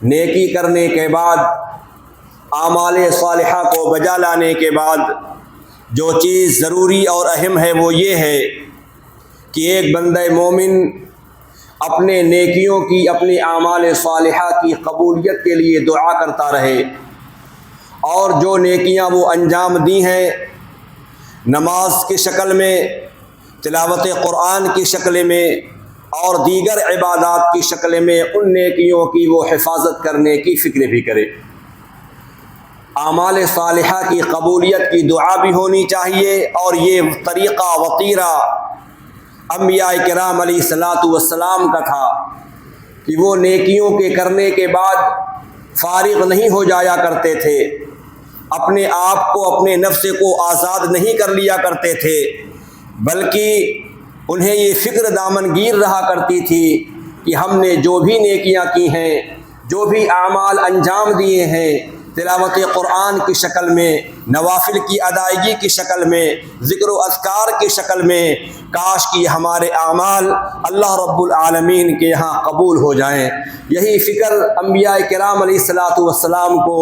نیکی کرنے کے بعد، اعمال صالحہ کو بجا لانے کے بعد جو چیز ضروری اور اہم ہے وہ یہ ہے کہ ایک بندہ مومن اپنے نیکیوں کی، اپنی اعمال صالحہ کی قبولیت کے لیے دعا کرتا رہے، اور جو نیکیاں وہ انجام دی ہیں نماز کی شکل میں، تلاوت قرآن کی شکل میں اور دیگر عبادات کی شکل میں، ان نیکیوں کی وہ حفاظت کرنے کی فکر بھی کرے۔ اعمال صالحہ کی قبولیت کی دعا بھی ہونی چاہیے، اور یہ طریقہ وطیرہ انبیاء کرام علیہ الصلاۃ والسلام کا تھا کہ وہ نیکیوں کے کرنے کے بعد فارغ نہیں ہو جایا کرتے تھے، اپنے آپ کو، اپنے نفس کو آزاد نہیں کر لیا کرتے تھے، بلکہ انہیں یہ فکر دامنگیر رہا کرتی تھی کہ ہم نے جو بھی نیکیاں کی ہیں، جو بھی اعمال انجام دیے ہیں، تلاوت قرآن کی شکل میں، نوافل کی ادائیگی کی شکل میں، ذکر و اذکار کی شکل میں، کاش کہ ہمارے اعمال اللہ رب العالمین کے یہاں قبول ہو جائیں۔ یہی فکر انبیاء کرام علیہ الصلاۃ والسلام کو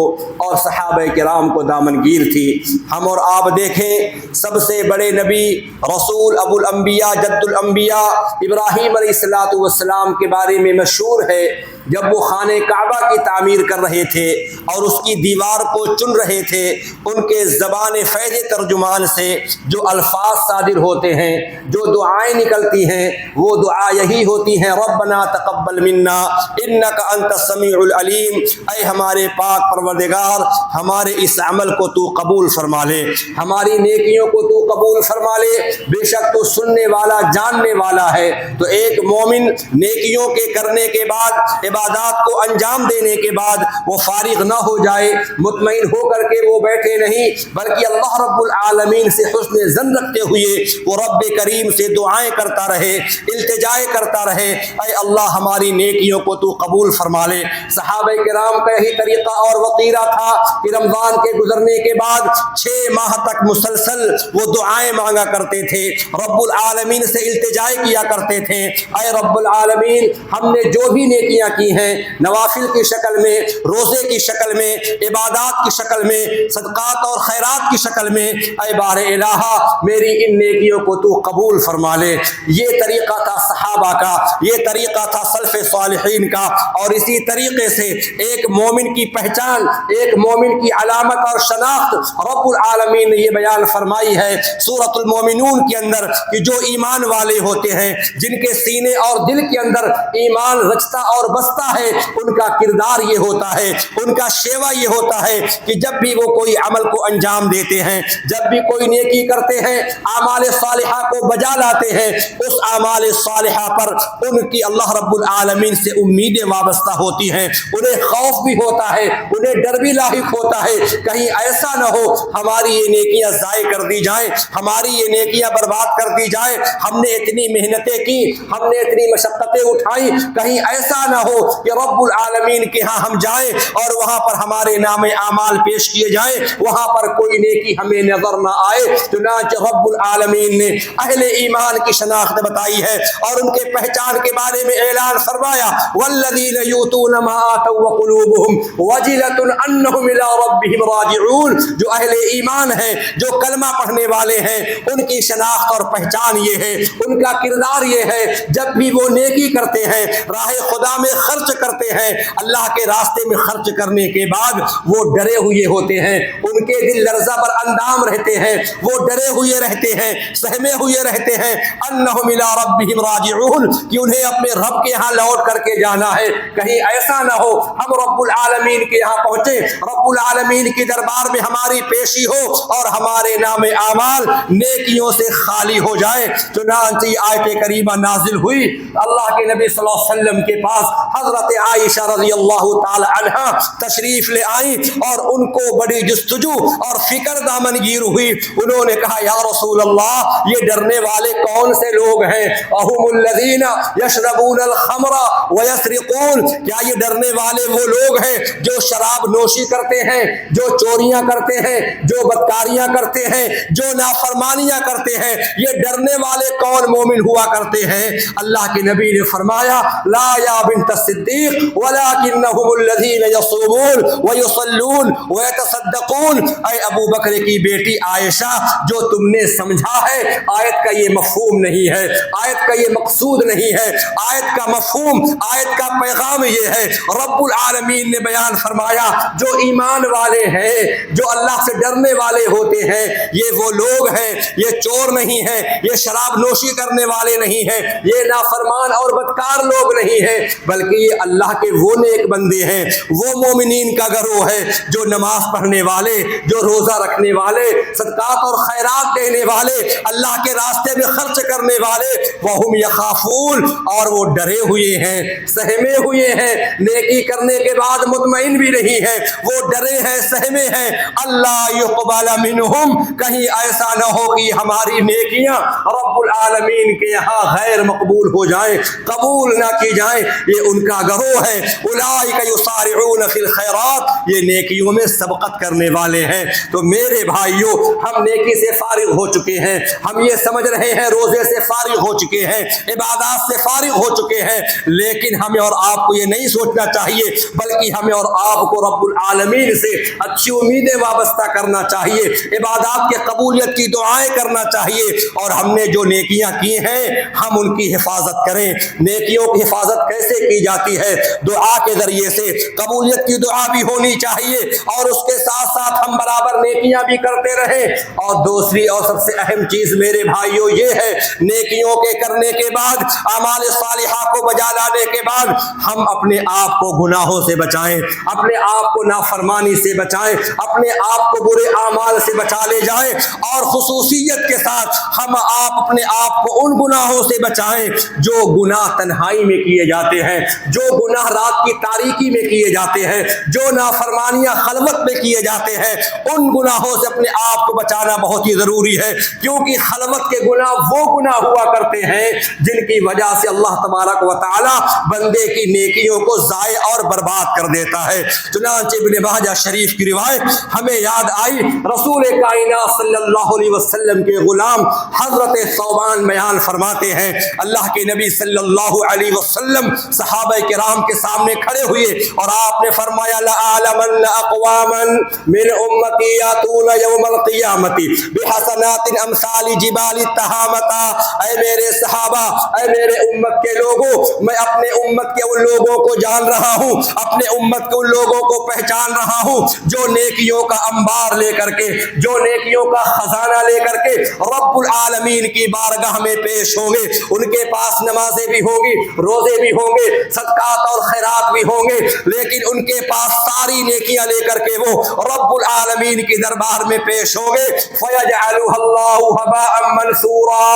اور صحابہ کرام کو دامنگیر تھی۔ ہم اور آپ دیکھیں، سب سے بڑے نبی، رسول، ابو الانبیاء، جد الانبیاء ابراہیم علیہ الصلاۃ والسلام کے بارے میں مشہور ہے، جب وہ خانہ کعبہ کی تعمیر کر رہے تھے اور اس کی دیوار کو چن رہے تھے، ان کے زبان فیض ترجمان سے جو الفاظ صادر ہوتے ہیں، جو دعائیں نکلتی ہیں، وہ دعا یہی ہوتی ہیں، ربنا تقبل منا انک انت السمیع العلیم، اے ہمارے پاک پروردگار، ہمارے اس عمل کو تو قبول فرما لے، ہماری نیکیوں کو تو قبول فرما لے، بے شک تو سننے والا، جاننے والا ہے۔ تو ایک مومن نیکیوں کے کرنے کے بعد، عبادات کو انجام دینے کے بعد وہ فارغ نہ ہو جائے، مطمئن ہو کر کے وہ بیٹھے نہیں، بلکہ اللہ رب العالمین سے حسن ظن رکھتے ہوئے وہ رب کریم سے دعائیں کرتا رہے، التجائے کرتا رہے، اے اللہ ہماری نیکیوں کو تو قبول فرما لے۔ صحابہ کرام کا یہی طریقہ اور وطیرہ تھا کہ رمضان کے گزرنے کے بعد 6 ماہ تک مسلسل وہ دعائیں مانگا کرتے تھے، رب العالمین سے التجائے کیا کرتے تھے، اے رب العالمین ہم نے جو بھی نیکیاں کی ہیں، نوافل کی شکل میں، روزے کی شکل میں، عبادات کی شکل میں، صدقات اور خیرات کی شکل میں، اے بار الہ میری ان نیکیوں کو تو قبول فرما لے۔ یہ طریقہ تھا صحابہ کا، یہ طریقہ تھا سلف صالحین کا، اور اسی طریقے سے ایک مومن کی پہچان، ایک مومن کی علامت اور شناخت رب العالمین نے یہ بیان فرمائی ہے سورۃ المومنون کے اندر کہ جو ایمان والے ہوتے ہیں، جن کے سینے اور دل کے اندر ایمان رچتا اور بستا ہے، ان کا کردار یہ ہوتا ہے، ان کا شیوا یہ ہوتا ہے کہ جب بھی وہ کوئی عمل کو انجام دیتے ہیں، جب بھی کوئی نیکی کرتے ہیں، اعمال صالحہ کو بجا لاتے ہیں، اس اعمال صالحہ پر ان کی اللہ رب العالمین سے امیدیں وابستہ ہوتی ہیں، انہیں خوف بھی ہوتا ہے، انہیں ڈر بھی لاحق ہوتا ہے، کہیں ایسا نہ ہو ہماری یہ نیکیاں ضائع کر دی جائیں، ہماری یہ نیکیاں برباد کر دی جائیں، ہم نے اتنی محنتیں کی، ہم نے اتنی مشقتیں اٹھائیں، کہیں ایسا نہ ہو کہ رب العالمین کے ہاں ہم جائیں اور وہاں پر ہمارے نام اعمال پیش کیے جائیں، وہاں پر کوئی نیکی ہمیں نظر نہ آئے۔ چنانچہ رب العالمین نے اہل ایمان کی شناخت بتائی ہے اور ان کے پہچان کے بارے میں اعلان فرمایا، والذین یؤتون ما آتوا وقلوبهم وجلة انہم الی ربہم راجعون، جو اہل ایمان ہیں، جو کلمہ پڑھنے والے ہیں، ان کی شناخت اور پہچان یہ ہے، ان کا کردار یہ ہے، جب بھی وہ نیکی کرتے ہیں، راہ خدا میں خرچ کرتے ہیں، اللہ کے راستے میں خرچ کرنے کے بعد وہ ڈرے ہوئے ہوتے ہیں، ان کے دل لرزہ پر اندام رہتے ہیں، وہ ڈرے ہوئے رہتے ہیں، سہمے ہوئے رہتے ہیں، انہم الی ربہم راجعون، کہ انہیں اپنے رب کے ہاں لوٹ کر کے جانا ہے، کہیں ایسا نہ ہو ہم رب العالمین کے یہاں پہنچے، رب العالمین کے دربار میں ہماری پیشی ہو اور ہمارے نام اعمال نیکیوں سے خالی ہو جائے۔ چنانچہ آیت کریمہ نازل ہوئی، اللہ کے نبی صلی اللہ علیہ وسلم کے پاس حضرت عائشہ رضی اللہ تعالی عنہا تشریف لے آئیں اور ان کو بڑی جستجو اور فکر دامنگیر ہوئی۔ انہوں نے کہا، یا رسول اللہ یہ ڈرنے والے کون سے لوگ ہیں؟ اہم الذین یشربون الخمر ویسرقون، کیا یہ ڈرنے والے وہ لوگ ہیں جو شراب نوشی کرتے ہیں، جو چوریاں کرتے ہیں، جو بدکاریاں کرتے ہیں، جو نافرمانیاں کرتے ہیں؟ یہ ڈرنے والے کون مومن ہوا کرتے ہیں؟ اللہ کے نبی نے فرمایا، لا یا بنت الصدیق ولکنہم الذین یصومون ویصلون ویتصدقون۔ اے ابو بکر کی بیٹی عائشہ، جو تم نے سمجھا ہے آیت کا یہ مفہوم نہیں ہے، آیت کا یہ مقصود نہیں ہے، آیت کا مفہوم، آیت کا پیغام یہ ہے، رب العالمین نے بیان فرمایا جو ایمان والے ہیں، جو اللہ سے ڈرنے والے ہوتے ہیں، یہ وہ لوگ ہیں، یہ چور نہیں ہیں، یہ شراب نوشی کرنے والے نہیں ہیں، یہ نافرمان اور بدکار لوگ نہیں ہیں، بلکہ یہ اللہ کے وہ نیک بندے ہیں، وہ مومنین کا گروہ ہے جو نماز پڑھنے والے، جو روزہ رکھنے والے، صدقات اور خیرات دینے والے، اللہ کے راستے میں خرچ کرنے والے، وہم یخافون، اور وہ ڈرے ہوئے ہیں، سہمے ہوئے ہیں، نیکی کرنے کے بعد مطمئن بھی نہیں ہے، وہ ڈرے ہیں، سہمے ہیں، اللہ یقبل منہم، کہیں ایسا نہ ہو کہ ہماری نیکیاں رب العالمین کے یہاں غیر مقبول ہو جائیں، قبول نہ کی جائیں، یہ ان کا گروہ ہے، اولئک یسارعون فی الخیرات، یہ نیکیوں میں سبقت کرنے والے ہیں۔ تو میرے بھائیوں، ہم نیکی سے فارغ ہو چکے ہیں، ہم یہ سمجھ رہے ہیں روزے سے فارغ ہو چکے ہیں، عبادات سے فارغ ہو چکے ہیں، لیکن ہمیں اور آپ کو یہ نہیں سوچنا چاہیے، بلکہ ہمیں اور آپ کو رب العالمین سے اچھی امیدیں وابستہ کرنا چاہیے، عبادات کے قبولیت کی دعائیں کرنا چاہیے، اور ہم نے جو نیکیاں کی ہیں ہم ان کی حفاظت کریں۔ نیکیوں کی حفاظت کیسے کی جاتی ہے؟ دعا کے ذریعے سے، قبولیت کی دعا بھی ہونی چاہیے، اور اس کے ساتھ ساتھ ہم برابر نیکیاں بھی کرتے رہیں۔ اور دوسری اور سب سے اہم چیز میرے بھائیوں یہ ہے، نیکیوں کے کرنے کے بعد، اعمال صالحہ کو بجا لانے کے بعد، ہم اپنے آپ کو گناہوں سے بچائیں، اپنے آپ کو نافرمانی سے بچائیں، اپنے آپ کو برے اعمال سے بچا لے جائیں، اور خصوصیت کے ساتھ ہم اپنے آپ کو ان گناہوں سے بچائیں جو گناہ تنہائی میں کیے جاتے ہیں، جو گناہ رات کی تاریکی میں کیے جاتے ہیں، جو نافرمانیاں خلوت میں کیے جاتے ہیں، ان گناہوں سے اپنے آپ کو بچانا بہت ہی ضروری ہے، کیونکہ خلوت کے گناہ وہ گناہ ہوا کرتے ہیں جن کی وجہ سے اللہ تبارک و تعالی بندے کی نیکیوں کو ضائع اور برباد کر دیتا ہے۔ چنانچہ ابن ماجہ شریف کی روایت ہمیں یاد آئی، رسول کائنات صلی اللہ علیہ وسلم کے غلام حضرت ثوبان بیان فرماتے ہیں، اللہ کے نبی صلی اللہ علیہ وسلم صحابہ کرام کے سامنے کھڑے ہوئے اور آپ نے فرمایا لَأَعْلَمَنَّ أَقْوَامًا مِنْ أُمَّتِي يَأْتُونَ يَوْمَ الْقِيَامَةِ بِحَسَنَاتٍ أَمْثَالِ جِبَالِ التَّہَامَةِ۔ اے میرے صحابہ، اے میرے امت کے لوگوں، میں اپنے امت کے ان لوگوں کو جان رہا ہوں، اپنے امت کے ان لوگوں کو پہچان رہا ہوں جو نیکیوں کا انبار لے کر کے، جو نیکیوں کا خزانہ لے کر کے رب العالمین کی بارگاہ میں پیش ہوں گے۔ ان کے پاس نمازیں بھی ہوں گی، روزے بھی ہوں گے، صدقات اور خیرات بھی ہوں گے، لیکن ان کے پاس ساری نیکیاں لے کر کے وہ رب العالمین کی دربار میں پیش ہوں گے۔ فَيَجْعَلُهَا اللَّهُ هَبَاءً مَنْثُورًا،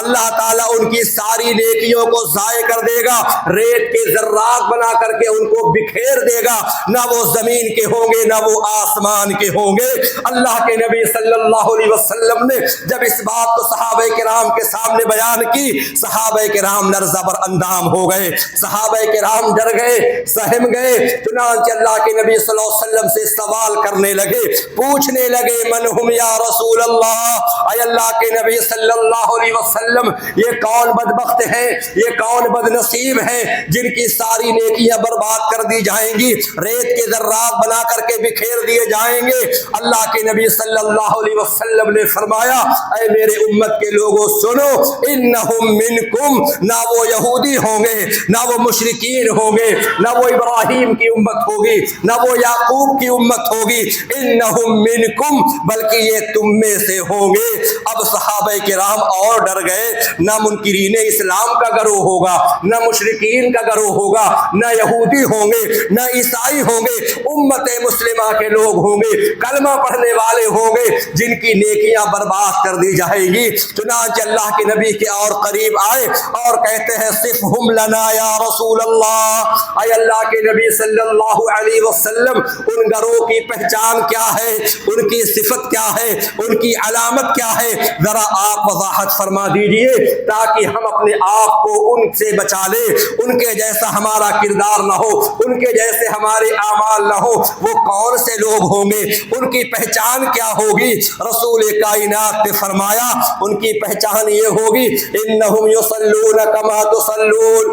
اللہ تعالیٰ ان کی ساری نیکیوں کو ضائع کر دے گا، ریت کے ذرات بنا کر کے ان کو بکھیر دے گا، نہ وہ زمین کے ہوں گے نہ وہ آسمان کے ہوں گے۔ اللہ کے نبی صلی اللہ علیہ وسلم نے جب اس بات کو صحابہ کرام کے سامنے بیان کی، صحابہ کرام لرزہ بر اندام ہو گئے، صحابہ کرام ڈر گئے، سہم گئے، چنانچہ اللہ کے نبی صلی اللہ علیہ وسلم سے سوال کرنے لگے، پوچھنے لگے من ہم یا رسول اللہ، اے اللہ کے نبی صلی اللہ علیہ وسلم، یہ کون بدبخت ہیں، یہ کون بد نصیب ہیں جن کی ساری نیکیاں برباد کر دی جائیں گی، ریت کے ذرات بنا کر کے بکھیر دیے جائیں گے؟ اللہ کے نبی صلی اللہ علیہ وسلم نے فرمایا، اے میرے امت کے لوگوں سنو، انہم منکم، نہ وہ یہودی ہوں گے، نہ وہ مشرکین ہوں گے، نہ وہ ابراہیم کی امت ہوگی، نہ وہ یعقوب کی امت ہوگی، انہم منکم، بلکہ یہ تم میں سے ہوں گے۔ اب صحابہ کرام اور ڈر گئے، نہ منکرین اسلام کا گروہ ہوگا، نہ مشرکین کا گروہ ہوگا، نہ یہودی ہوں گے، نہ عیسائی ہوں گے، امت مسلمہ کے لوگ ہوں گے، کلمہ پڑھنے والے ہوں گے جن کی نیکیاں برباد کر دی جائیں گی۔ چنانچہ اللہ کے نبی کے اور قریب آئے اور کہتے ہیں صفہم لنا یا رسول اللہ، اے اللہ کے نبی صلی اللہ علیہ وسلم، ان گروہ کی پہچان کیا ہے، ان کی صفت کیا ہے، ان کی علامت کیا ہے، ذرا آپ وضاحت فرما دیجئے تاکہ ہم اپنے آپ کو ان سے بچا لیں، ان کے جیسا ہمارا کردار نہ ہو، ان کے جیسے ہمارے اعمال نہ ہو۔ وہ کون سے لوگ ہوں گے، ان کی پہچان کیا ہوگی؟ رسول کائنات نے فرمایا ان کی پہچان یہ ہوگی، انہم یصلون کما تصلون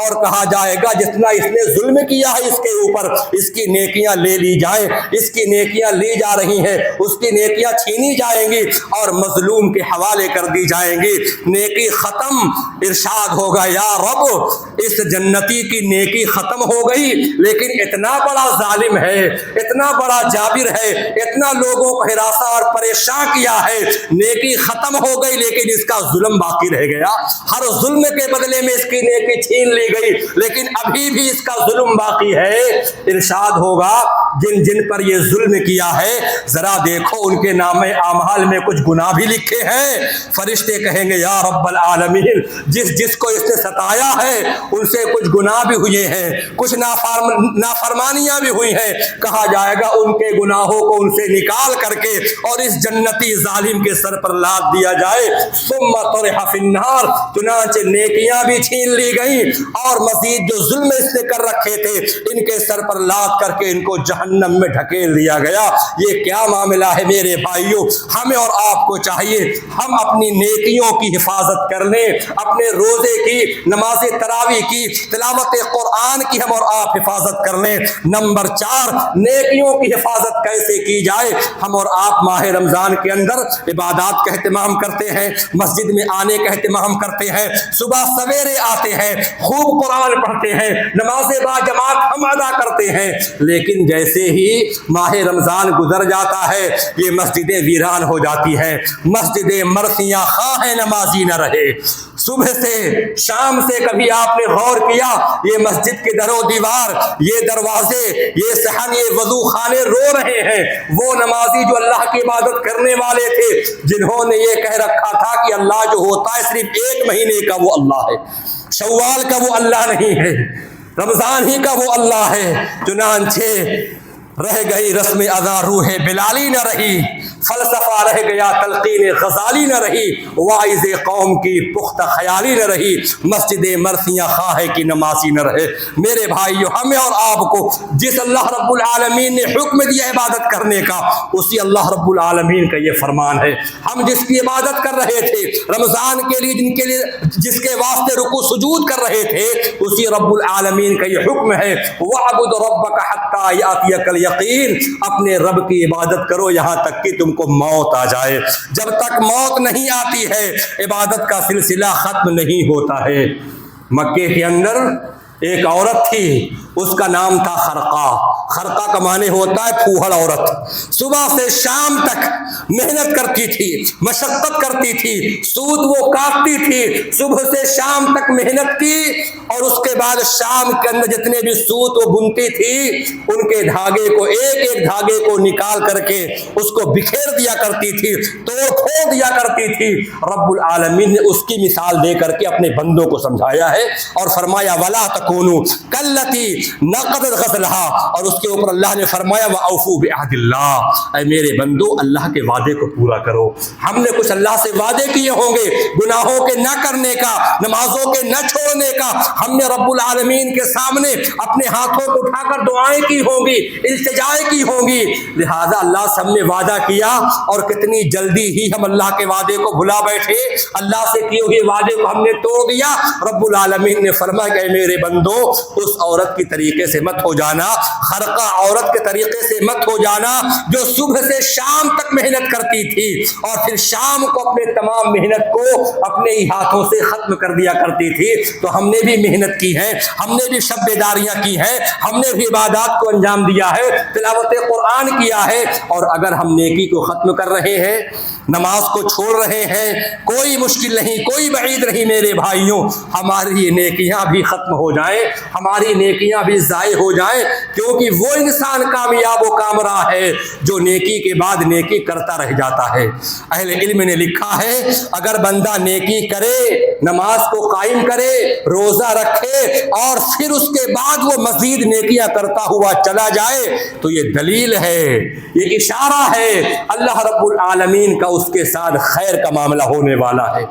اور کہا جائے گا جتنا اس نے ظلم کیا ہے اس کے اوپر، اس کی نیکیاں لے لی جائیں، اس کی نیکیاں لی جا رہی ہیں، اس کی نیکیاں چھینی جائیں گی اور مظلوم کے حوالے کر دی جائیں گی۔ نیکی ختم، ارشاد ہوگا یا رب اس جنتی کی نیکی ختم ہو گئی، لیکن اتنا بڑا ظالم ہے، اتنا بڑا جابر ہے، اتنا لوگوں کو ہراساں اور پریشان کیا ہے، نیکی ختم ہو گئی لیکن اس کا ظلم باقی رہ گیا۔ ہر ظلم کے بدلے میں اس کی نیکی چھین لی گئی لیکن ابھی بھی اس کا ظلم باقی ہے۔ ارشاد ہوگا جن جن پر یہ ظلم کیا ہے ذرا دیکھو ان کے نام اعمال میں کچھ گناہ بھی لکھے ہیں۔ فرشتے کہیں گے یا رب العالمین جس جس کو اس نے ستایا ہے ان سے کچھ گناہ بھی ہوئے ہیں، کچھ نافرمانیاں بھی ہوئی ہیں، کہا جائے گا ان کے گناہوں کو ان سے نکال کر کے اور اس جنتی ظالم کے سر پر لاد دیا جائے۔ ثم طرح فی النار، چنانچہ نیکیاں بھی چھین لی گئیں اور مزید جو ظلم اس نے کر رکھے تھے ان کے سر پر لاد کر کے ان کو جہنم میں ڈھکیل دیا گیا۔ یہ کیا معاملہ ہے میرے بھائیوں؟ ہمیں اور آپ کو چاہیے ہم اپنی نیکیوں کی حفاظت کر لیں، اپنے روزے کی، نماز تراویح کی، تلاوت قرآن کی ہم اور آپ حفاظت کر لیں۔ نمبر 4، نیکیوں کی حفاظت کیسے کی جائے؟ ہم اور آپ ماہ رمضان کے اندر عبادات کا اہتمام کرتے ہیں، مسجد میں آنے کا اہتمام کرتے ہیں، صبح سویرے آتے ہیں، خوب قرآن پڑھتے ہیں، نماز با جماعت ہم ادا کرتے ہیں، لیکن جیسے ہی ماہ رمضان گزر جاتا ہے یہ مسجدیں ویران ہو جاتی ہیں، مسجدیں مرثیاں خواہ نمازی نہ رہے۔ صبح سے شام سے کبھی آپ نے غور کیا یہ مسجد کے در و دیوار، یہ دروازے، یہ صحن، یہ وضو خانے رو رہے ہیں؟ وہ نمازی جو اللہ کی عبادت کرنے والے تھے، جنہوں نے یہ کہہ رکھا تھا کہ اللہ جو ہوتا ہے صرف ایک مہینے کا وہ اللہ ہے، شوال کا وہ اللہ نہیں ہے، رمضان ہی کا وہ اللہ ہے۔ چنانچہ رہ گئی رسم ادا روح بلالی نہ رہی، فلسفہ رہ گیا تلقین غزالی نہ رہی، واعظ قوم کی پختہ خیالی نہ رہی، مسجد مرثیہ خواہ کی نمازی نہ رہے۔ میرے بھائیو ہمیں اور آپ کو جس اللہ رب العالمین نے حکم دیا عبادت کرنے کا اسی اللہ رب العالمین کا یہ فرمان ہے۔ ہم جس کی عبادت کر رہے تھے رمضان کے لیے جس کے واسطے رکوع سجود کر رہے تھے اسی رب العالمین کا یہ حکم ہے وَاعْبُدْ رَبَّكَ حَتَّى يَأْتِيَكَ الْيَقِينُ، اپنے رب کی عبادت کرو یہاں تک کہ تم کو موت آ جائے۔ جب تک موت نہیں آتی ہے عبادت کا سلسلہ ختم نہیں ہوتا ہے۔ مکے کے اندر ایک عورت تھی، اس کا نام تھا خرقہ۔ خرقہ کا معنی ہوتا ہے پھوہڑ عورت۔ صبح سے شام تک محنت کرتی تھی، مشقت کرتی تھی، سوت وہ کاٹتی تھی، صبح سے شام تک محنت کی اور اس کے بعد شام کے اندر جتنے بھی سوت وہ بنتی تھی ان کے دھاگے کو ایک ایک دھاگے کو نکال کر کے اس کو بکھیر دیا کرتی تھی، توڑ پھوڑ دیا کرتی تھی۔ رب العالمین نے اس کی مثال دے کر کے اپنے بندوں کو سمجھایا ہے اور فرمایا وَلَا تَكُونُوا كَالَّتِي نَقَضَتْ غَزْلَهَا، اور اس کے اوپر اللہ نے فرمایا وَأَوْفُوا بِعَهْدِ اللَّهِ، اے میرے بندو اللہ کے وعدے کو پورا کرو۔ ہم نے کچھ اللہ سے وعدے کیے ہوں گے گناہوں کے نہ کرنے کا، نمازوں کے نہ چھوڑنے کا، ہم نے رب العالمین کے سامنے اپنے ہاتھوں کو اٹھا کر دعائیں کی ہوں گی، التجائیں کی ہوں گی، لہذا اللہ سے ہم نے وعدہ کیا اور کتنی جلدی ہی ہم اللہ کے وعدے کو بھلا بیٹھے، اللہ سے کیے ہوئے وعدے کو ہم نے توڑ دیا۔ رب العالمین نے فرمایا کہ میرے بندو اس عورت کی طریقے سے مت ہو جانا، خرقہ عورت کے طریقے سے مت ہو جانا جو صبح سے شام تک محنت کرتی تھی اور پھر شام کو اپنے تمام محنت کو اپنے ہی ہاتھوں سے ختم کر دیا کرتی تھی۔ تو ہم نے بھی محنت کی ہے، ہم نے بھی شب بیداریاں کی ہیں، ہم نے بھی عبادات کو انجام دیا ہے، تلاوت قرآن کیا ہے، اور اگر ہم نیکی کو ختم کر رہے ہیں، نماز کو چھوڑ رہے ہیں، کوئی مشکل نہیں، کوئی بعید نہیں میرے بھائیوں، ہماری نیکیاں بھی ختم ہو جائیں، ہماری نیکیاں بھی ضائع ہو جائیں، کیونکہ وہ انسان کامیاب و کامرا ہے جو نیکی کے بعد نیکی کرتا رہ جاتا ہے۔ اہل علم نے لکھا ہے اگر بندہ نیکی کرے، نماز کو قائم کرے، روزہ رکھے اور پھر اس کے بعد وہ مزید نیکیاں کرتا ہوا چلا جائے تو یہ دلیل ہے، یہ اشارہ ہے اللہ رب العالمین کا اس کے ساتھ خیر کا معاملہ ہونے والا ہے۔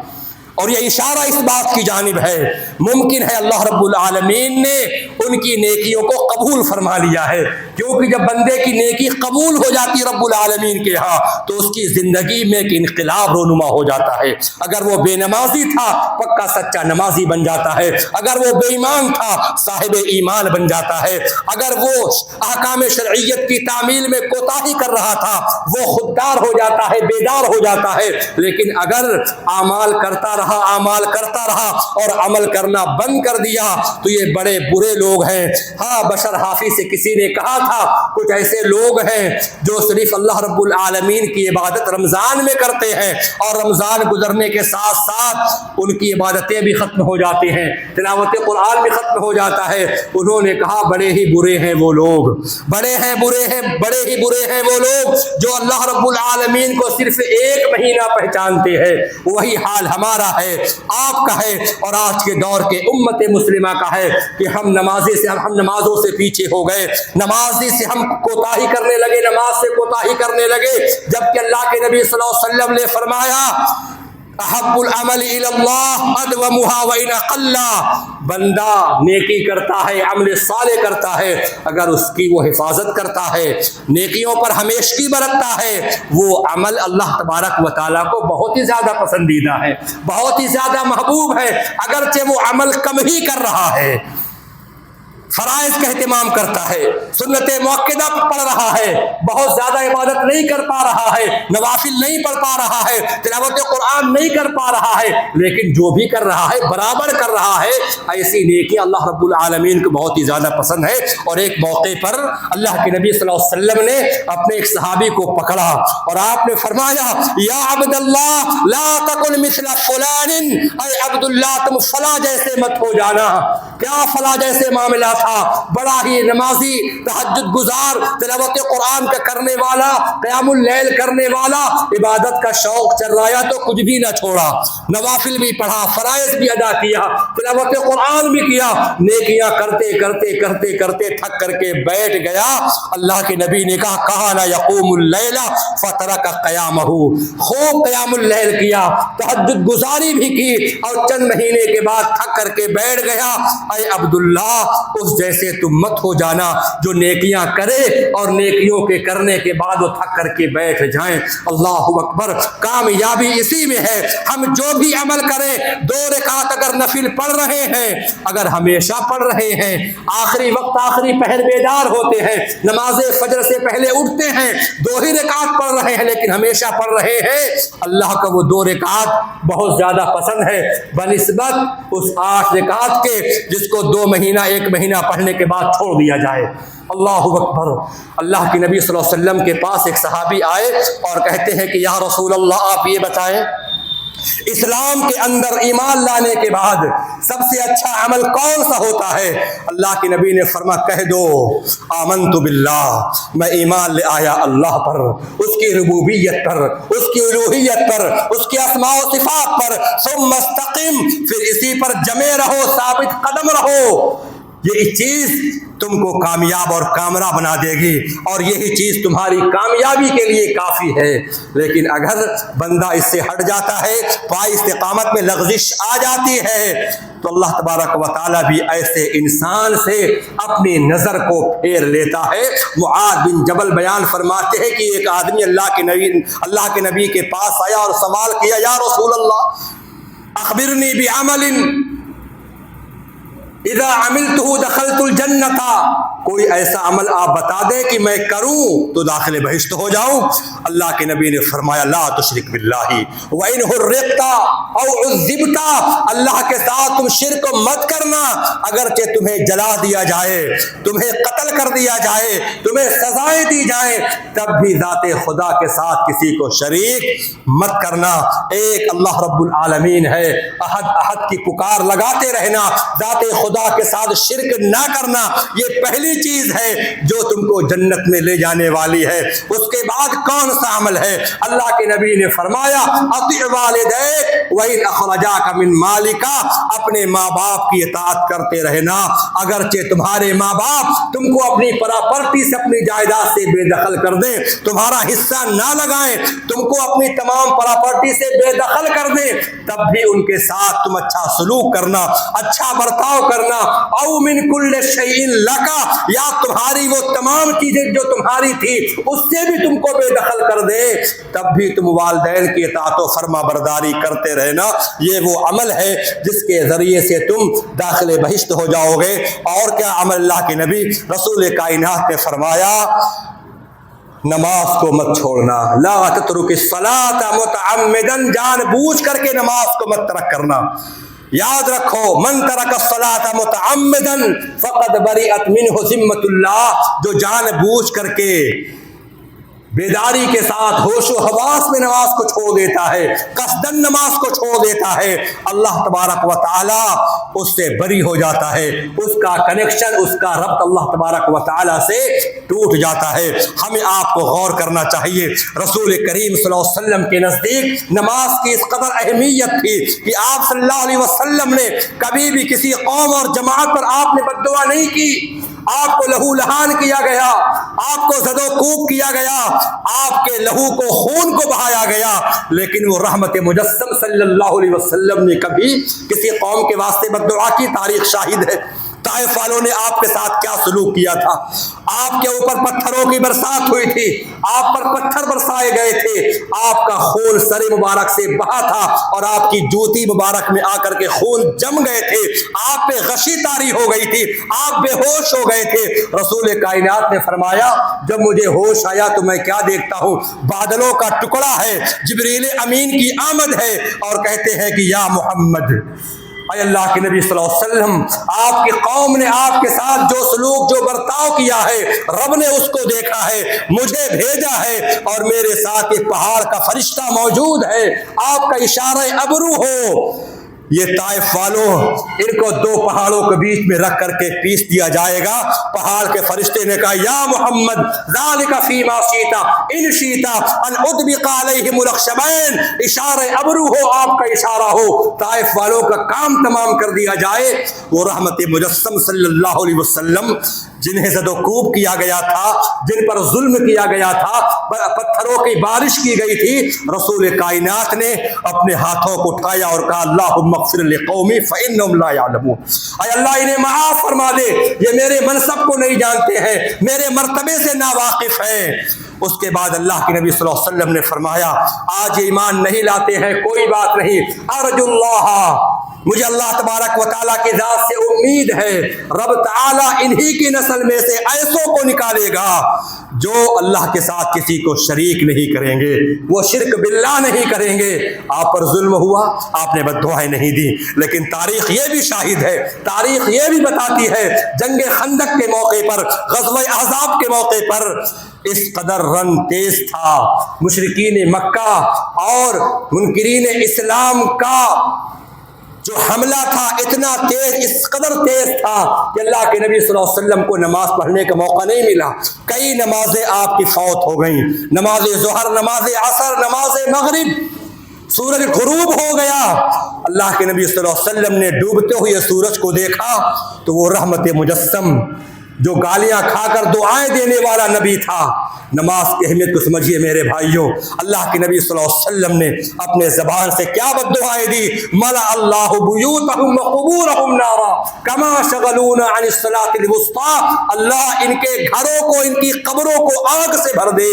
اور یہ اشارہ اس بات کی جانب ہے ممکن ہے اللہ رب العالمین نے ان کی نیکیوں کو قبول فرما لیا ہے، کیونکہ جب بندے کی نیکی قبول ہو جاتی ہے رب العالمین کے ہاں تو اس کی زندگی میں ایک انقلاب رونما ہو جاتا ہے۔ اگر وہ بے نمازی تھا پکا سچا نمازی بن جاتا ہے، اگر وہ بے ایمان تھا صاحب ایمان بن جاتا ہے، اگر وہ احکام شرعیت کی تعمیل میں کوتاہی کر رہا تھا وہ خوددار ہو جاتا ہے، بیدار ہو جاتا ہے۔ لیکن اگر اعمال کرتا رہا اور عمل کرنا بند کر دیا تو یہ بڑے برے لوگ ہیں۔ ہاں بشر حافظ سے کسی نے کہا تھا کچھ ایسے لوگ ہیں جو صرف اللہ رب العالمین کی عبادت رمضان میں کرتے ہیں اور رمضان گزرنے کے ساتھ ساتھ ان کی عبادتیں بھی ختم ہو جاتی ہیں، تلاوت قرآن بھی ختم ہو جاتا ہے۔ انہوں نے کہا بڑے ہی برے ہیں وہ لوگ، بڑے ہی برے ہیں وہ لوگ جو اللہ رب العالمین کو صرف ایک مہینہ پہچانتے ہیں۔ وہی حال ہمارا ہے، آپ کا ہے، اور آج کے دور کے امت مسلمہ کا ہے کہ ہم نمازوں سے پیچھے ہو گئے، نمازی سے ہم کوتاہی کرنے لگے، نماز سے کوتاہی کرنے لگے، جبکہ اللہ کے نبی صلی اللہ علیہ وسلم نے فرمایا احب العمل الی اللہ ادومها وان قل، بندہ نیکی کرتا ہے، عمل صالح کرتا ہے، اگر اس کی وہ حفاظت کرتا ہے، نیکیوں پر ہمیشگی برتتا ہے، وہ عمل اللہ تبارک و تعالیٰ کو بہت ہی زیادہ پسندیدہ ہے، بہت ہی زیادہ محبوب ہے، اگرچہ وہ عمل کم ہی کر رہا ہے، فرائض کا اہتمام کرتا ہے، سنت مؤکدہ پڑھ رہا ہے، بہت زیادہ عبادت نہیں کر پا رہا ہے، نوافل نہیں پڑھ پا رہا ہے، تلاوت قرآن نہیں کر پا رہا ہے، لیکن جو بھی کر رہا ہے برابر کر رہا ہے، ایسی نیکی اللہ رب العالمین کو بہت ہی زیادہ پسند ہے۔ اور ایک موقع پر اللہ کے نبی صلی اللہ علیہ وسلم نے اپنے ایک صحابی کو پکڑا اور آپ نے فرمایا یا عبد اللہ لا تکن مثل فلان، اے عبد اللہ تم فلاں جیسے مت ہو جانا۔ کیا فلاں جیسے معاملہ تھا؟ بڑا ہی نمازی، تہجد گزار، تلاوت قرآن کا کرنے والا، قیام اللیل کرنے والا، عبادت کا شوق چل رہا تو کچھ بھی نہ چھوڑا، نوافل بھی پڑھا، فرائض بھی ادا کیا، تلاوت قرآن بھی کیا، نیکیاں کرتے کرتے کرتے کرتے تھک کر کے بیٹھ گیا۔ اللہ کے نبی نے کہا کہاں نہ یقوم اللیل فترک قیامہ، خوب قیام اللیل کیا، تہجد گزاری بھی کی، اور چند مہینے کے بعد تھک کر کے بیٹھ گیا۔ اے عبداللہ اس جیسے تم مت ہو جانا جو نیکیاں کرے اور نیکیوں کے کرنے کے بعد وہ تھک کر کے بیٹھ جائیں۔ اللہ اکبر، کامیابی اسی میں ہے، ہم جو بھی عمل کریں، 2 رکعت اگر نفل پڑھ رہے ہیں، اگر ہمیشہ پڑھ رہے ہیں، آخری وقت آخری پہر بیدار ہوتے ہیں، نماز فجر سے پہلے اٹھتے ہیں، 2 ہی رکعت پڑھ رہے ہیں لیکن ہمیشہ پڑھ رہے ہیں، اللہ کا وہ 2 رکعت بہت زیادہ پسند ہے بنسبت اس 8 رکعت کے جس کو 2 مہینہ 1 مہینہ پڑھنے کے بعد چھوڑ دیا جائے۔ اللہ اکبر۔ اللہ کے نبی صلی اللہ علیہ وسلم کے پاس ایک صحابی آئے اور کہتے ہیں کہ یا رسول اللہ آپ یہ بتائیں اسلام کے اندر ایمان لانے کے بعد سب سے اچھا عمل کون سا ہوتا ہے؟ اللہ کے نبی نے فرمایا کہہ دو آمنت باللہ، میں ایمان لے آیا اللہ پر، اس کی ربوبیت پر، اس کی الوہیت پر، اس کی اسماء و صفات پر، ثم استقم، پھر اسی پر جمے رہو، ثابت قدم رہو، یہ چیز تم کو کامیاب اور کامرا بنا دے گی اور یہی چیز تمہاری کامیابی کے لیے کافی ہے۔ لیکن اگر بندہ اس سے ہٹ جاتا ہے، پائے استقامت میں لغزش آ جاتی ہے، تو اللہ تبارک و تعالیٰ بھی ایسے انسان سے اپنی نظر کو پھیر لیتا ہے۔ معاذ بن جبل بیان فرماتے ہیں کہ ایک آدمی اللہ کے نبی کے پاس آیا اور سوال کیا یا رسول اللہ اخبرنی بعمل اذا عملته دخلت الجنت، کوئی ایسا عمل آپ بتا دیں کہ میں کروں تو داخل بہشت ہو جاؤں۔ اللہ کے نبی نے فرمایا لا تشرک باللہ وَإِنْ حُرِّقْتَ أَوْ عُذِّبْتَ، اللہ کے ساتھ تم شرک مت کرنا، اگرچہ تمہیں جلا دیا جائے، تمہیں قتل کر دیا جائے، تمہیں سزائیں دی جائیں، تب بھی ذات خدا کے ساتھ کسی کو شریک مت کرنا۔ ایک اللہ رب العالمین ہے، احد کی پکار لگاتے رہنا، ذات خدا کے ساتھ شرک نہ کرنا، یہ پہلی وہی چیز ہے جو تم کو جنت میں لے جانے والی ہے۔ اس کے بعد کون سا عمل ہے؟ اللہ کے نبی نے فرمایا اطیع والدیک وَإِنْ أَخْرَجَاكَ مِنْ مَالِكَ، اپنے ماں باپ کی اطاعت کرتے رہنا اگرچہ تمہارے ماں باپ تم کو اپنی پراپرٹی سے، اپنی جائیداد سے بے دخل کر دیں، تمہارا حصہ نہ لگائیں، تم کو اپنی تمام پراپرٹی سے بے دخل کر دیں، تب بھی ان کے ساتھ تم اچھا سلوک کرنا، اچھا برتاؤ کرنا۔ او من کل شیء لک، یا تمہاری وہ تمام چیزیں جو تمہاری تھی اس سے بھی تم کو بے دخل کر دے، تب بھی تم والدین کی اطاعت و فرما برداری کرتے رہنا۔ یہ وہ عمل ہے جس کے ذریعے سے تم داخل بہشت ہو جاؤ گے۔ اور کیا عمل؟ اللہ کے نبی رسول کائنات نے فرمایا نماز کو مت چھوڑنا، لا تترک الصلاۃ متعمدا، جان بوجھ کر کے نماز کو مت ترک کرنا۔ یاد رکھو من ترک الصلاۃ متعمدا فقد برئت منہ ذمۃ اللہ، جو جان بوجھ کر کے بیداری کے ساتھ ہوش و حواس میں نماز کو چھوڑ دیتا ہے، قصدن نماز کو چھوڑ دیتا ہے، اللہ تبارک و تعالی اس سے بری ہو جاتا ہے، اس کا کنیکشن، اس کا ربط اللہ تبارک و تعالی سے ٹوٹ جاتا ہے۔ ہمیں آپ کو غور کرنا چاہیے، رسول کریم صلی اللہ علیہ وسلم کے نزدیک نماز کی اس قدر اہمیت تھی کہ آپ صلی اللہ علیہ وسلم نے کبھی بھی کسی قوم اور جماعت پر آپ نے بد دعا نہیں کی، آپ کو لہو لہان کیا گیا، آپ کو زد و کوب کیا گیا، آپ کے لہو کو، خون کو بہایا گیا، لیکن وہ رحمت مجسم صلی اللہ علیہ وسلم نے کبھی کسی قوم کے واسطے بد دعا کی؟ تاریخ شاہد ہے۔ طائف والوں نے آپ کے ساتھ کیا سلوک کیا تھا؟ آپ کے اوپر پتھروں کی برسات ہوئی تھی، آپ پر پتھر برسائے گئے تھے، آپ کا خون سر مبارک سے بہا تھا اور آپ کی جوتی مبارک میں آ کر کے خون جم گئے تھے، آپ پہ غشی طاری ہو گئی تھی، آپ بے ہوش ہو گئے تھے۔ رسول کائنات نے فرمایا جب مجھے ہوش آیا تو میں کیا دیکھتا ہوں؟ بادلوں کا ٹکڑا ہے، جبریل امین کی آمد ہے اور کہتے ہیں کہ یا محمد، اے اللہ کے نبی صلی اللہ علیہ وسلم، آپ کی قوم نے آپ کے ساتھ جو سلوک، جو برتاؤ کیا ہے، رب نے اس کو دیکھا ہے، مجھے بھیجا ہے اور میرے ساتھ ایک پہاڑ کا فرشتہ موجود ہے، آپ کا اشارہ ابرو ہو۔ یہ طائف والوں، ان کو دو پہاڑوں کے بیچ میں رکھ کر کے پیس دیا جائے گا۔ پہاڑ کے فرشتے نے کہا یا محمد ذالک فیما شئت ان شئت ان اطبق علیہم الاخشبین، اشارہ ابرو ہو، آپ کا اشارہ ہو، طائف والوں کا کام تمام کر دیا جائے۔ وہ رحمت مجسم صلی اللہ علیہ وسلم جنہیں زد و کوب کیا گیا تھا، جن پر ظلم کیا گیا تھا، پتھروں کی بارش کی گئی تھی، رسول کائنات نے اپنے ہاتھوں کو اٹھایا اور کہا اللہم اغفر لقومی فانہم لا یعلمون، اے اللہ انہیں معاف فرما دے، یہ میرے منصب کو نہیں جانتے ہیں، میرے مرتبے سے ناواقف ہیں۔ اس کے بعد اللہ کے نبی صلی اللہ علیہ وسلم نے فرمایا آج یہ ایمان نہیں لاتے ہیں، کوئی بات نہیں، ارجو اللہ، مجھے اللہ تبارک و تعالیٰ کی ذات سے امید ہے، رب تعالیٰ انہی کی نسل میں سے ایسوں کو نکالے گا جو اللہ کے ساتھ کسی کو شریک نہیں کریں گے، وہ شرک باللہ نہیں کریں گے۔ آپ پر ظلم ہوا، آپ نے بد دعائیں نہیں دی، لیکن تاریخ یہ بھی شاہد ہے، تاریخ یہ بھی بتاتی ہے جنگ خندق کے موقع پر، غزوہ احزاب کے موقع پر اس قدر رن تیز تھا مشرکین مکہ اور منکرین اسلام کا جو حملہ تھا، اتنا تیز، اس قدر تیز تھا کہ اللہ کے نبی صلی اللہ علیہ وسلم کو نماز پڑھنے کا موقع نہیں ملا۔ کئی نمازیں آپ کی فوت ہو گئیں، نماز ظہر، نماز عصر، نماز مغرب، سورج غروب ہو گیا۔ اللہ کے نبی صلی اللہ علیہ وسلم نے ڈوبتے ہوئے سورج کو دیکھا تو وہ رحمت مجسم جو گالیاں کھا کر دعائیں دینے والا نبی تھا۔ نماز کی اہمیت کو سمجھیے میرے بھائیوں، اللہ کے نبی صلی اللہ علیہ وسلم نے اپنے زبان سے کیا بد دعائیں دی، ملا اللہ بیوتہم وقبورہم نارا کما شغلونا عن الصلاۃ الوسطی، اللہ ان کے گھروں کو، ان کی قبروں کو آگ سے بھر دے،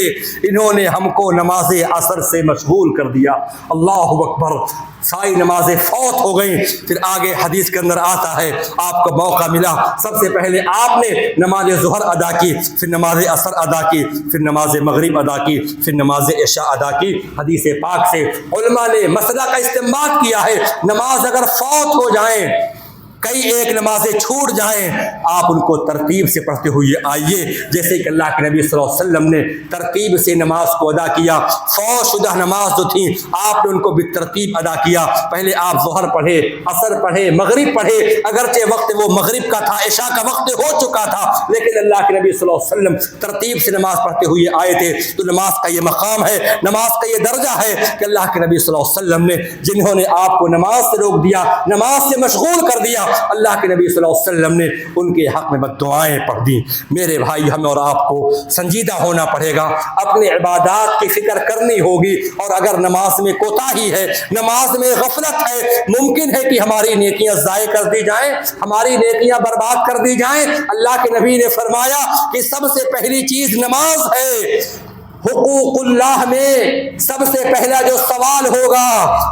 انہوں نے ہم کو نماز عصر سے مشغول کر دیا۔ اللہ اکبر، ساری نمازیں فوت ہو گئیں۔ پھر آگے حدیث کے اندر آتا ہے آپ کو موقع ملا، سب سے پہلے آپ نے نماز ظہر ادا کی، پھر نماز عصر ادا کی، پھر نماز مغرب ادا کی، پھر نماز عشاء ادا کی۔ حدیث پاک سے علماء نے مسئلہ کا استنباط کیا ہے، نماز اگر فوت ہو جائیں کئی ایک نمازیں چھوٹ جائیں آپ ان کو ترتیب سے پڑھتے ہوئے آئیے، جیسے کہ اللہ کے نبی صلی اللہ علیہ وسلم نے ترتیب سے نماز کو ادا کیا۔ فوت شدہ نماز جو تھیں آپ نے ان کو بالترتیب ادا کیا۔ پہلے آپ ظہر پڑھے، عصر پڑھے، مغرب پڑھے، اگرچہ وقت وہ مغرب کا تھا، عشاء کا وقت ہو چکا تھا، لیکن اللہ کے نبی صلی اللہ علیہ وسلم ترتیب سے نماز پڑھتے ہوئے آئے تھے۔ تو نماز کا یہ مقام ہے، نماز کا یہ درجہ ہے کہ اللہ کے نبی صلی اللہ علیہ وسلم نے جنہوں نے آپ کو نماز سے روک دیا، نماز سے مشغول کر دیا، اللہ کے نبی صلی اللہ علیہ وسلم نے ان کے حق میں بددعائیں پڑھ دیں۔ میرے بھائی، ہمیں اور آپ کو سنجیدہ ہونا پڑے گا، اپنے عبادات کی فکر کرنی ہوگی، اور اگر نماز میں کوتاہی ہے، نماز میں غفلت ہے، ممکن ہے کہ ہماری نیکیاں ضائع کر دی جائیں، ہماری نیکیاں برباد کر دی جائیں۔ اللہ کے نبی نے فرمایا کہ سب سے پہلی چیز نماز ہے۔ حقوق اللہ میں سب سے پہلا جو سوال ہوگا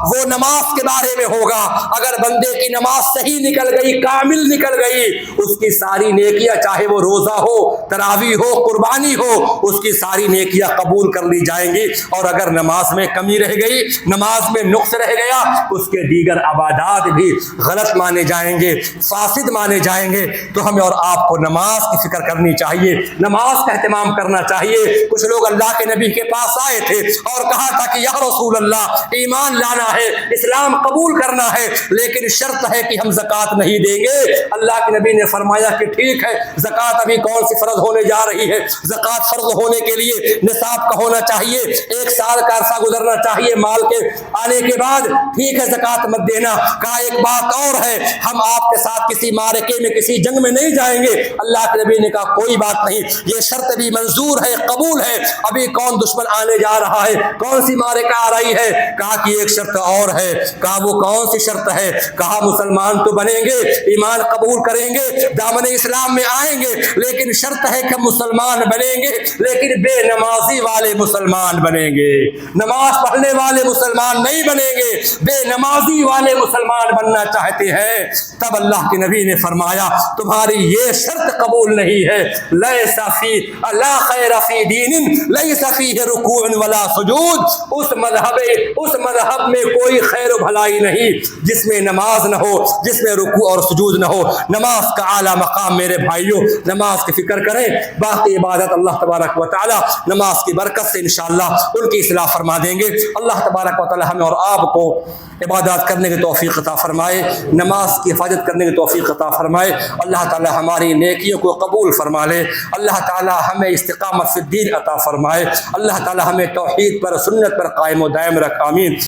وہ نماز کے بارے میں ہوگا۔ اگر بندے کی نماز صحیح نکل گئی، کامل نکل گئی، اس کی ساری نیکیاں، چاہے وہ روزہ ہو، تراویح ہو، قربانی ہو، اس کی ساری نیکیاں قبول کر لی جائیں گی۔ اور اگر نماز میں کمی رہ گئی، نماز میں نقص رہ گیا، اس کے دیگر عبادات بھی غلط مانے جائیں گے، فاسد مانے جائیں گے۔ تو ہمیں اور آپ کو نماز کی فکر کرنی چاہیے، نماز کا اہتمام کرنا چاہیے۔ کچھ لوگ اللہ کے نبی کے پاس آئے تھے اور کہا تھا کہ یا رسول اللہ، ایمان لانا ہے، اسلام قبول کرنا ہے، لیکن شرط ہے کہ ہم زکوٰۃ نہیں دیں گے۔ اللہ کے نبی نے فرمایا کہ ٹھیک ہے، زکوٰۃ ابھی کون سی فرض ہونے جا رہی ہے؟ زکوٰۃ فرض ہونے کے لیے نصاب کا ہونا چاہیے، 1 سال کا عرصہ گزرنا چاہیے مال کے آنے کے بعد۔ ٹھیک ہے، زکوٰۃ مت دینا۔ کہا ایک بات اور ہے، ہم آپ کے ساتھ کسی معرکے میں، کسی جنگ میں نہیں جائیں گے۔ اللہ کے نبی نے کہا کوئی بات نہیں، یہ شرط بھی منظور ہے، قبول ہے۔ ابھی کون دشمن آنے جا رہا ہے، کون سی معرکہ آ رہی ہے؟ کہا کہ ایک شرط اور ہے۔ کہا وہ کون سی شرط ہے؟ کہا مسلمان تو بنیں گے، ایمان قبول کریں گے، دامن اسلام میں آئیں گے، لیکن شرط ہے کہ مسلمان بنیں گے، لیکن بے نمازی والے مسلمان بنیں گے، نماز پڑھنے والے مسلمان نہیں بنیں گے، بے نمازی والے مسلمان بننا چاہتے ہیں۔ تب اللہ کے نبی نے فرمایا تمہاری یہ شرط قبول نہیں ہے۔ لیس فی لا خیر فی دین لیس فیہ رکوع ولا سجود، اس مذہب میں کوئی خیر و بھلائی نہیں جس میں نماز نہ ہو، جس میں رکوع اور سجود نہ ہو۔ نماز کا اعلیٰ مقام میرے بھائیوں، نماز کی فکر کریں۔ باقی عبادت اللہ تبارک و تعالی نماز کی برکت سے انشاءاللہ ان کی اصلاح فرما دیں گے۔ اللہ تبارک و تعالی ہمیں اور آپ کو عبادات کرنے کی توفیق عطا فرمائے، نماز کی حفاظت کرنے کی توفیق عطا فرمائے۔ اللہ تعالی ہماری نیکیوں کو قبول فرما لے۔ اللہ تعالی ہمیں استقامت فی الدین عطا فرمائے۔ اللہ تعالی ہمیں توحید پر، سنت پر قائم و دائم رکھ، آمین۔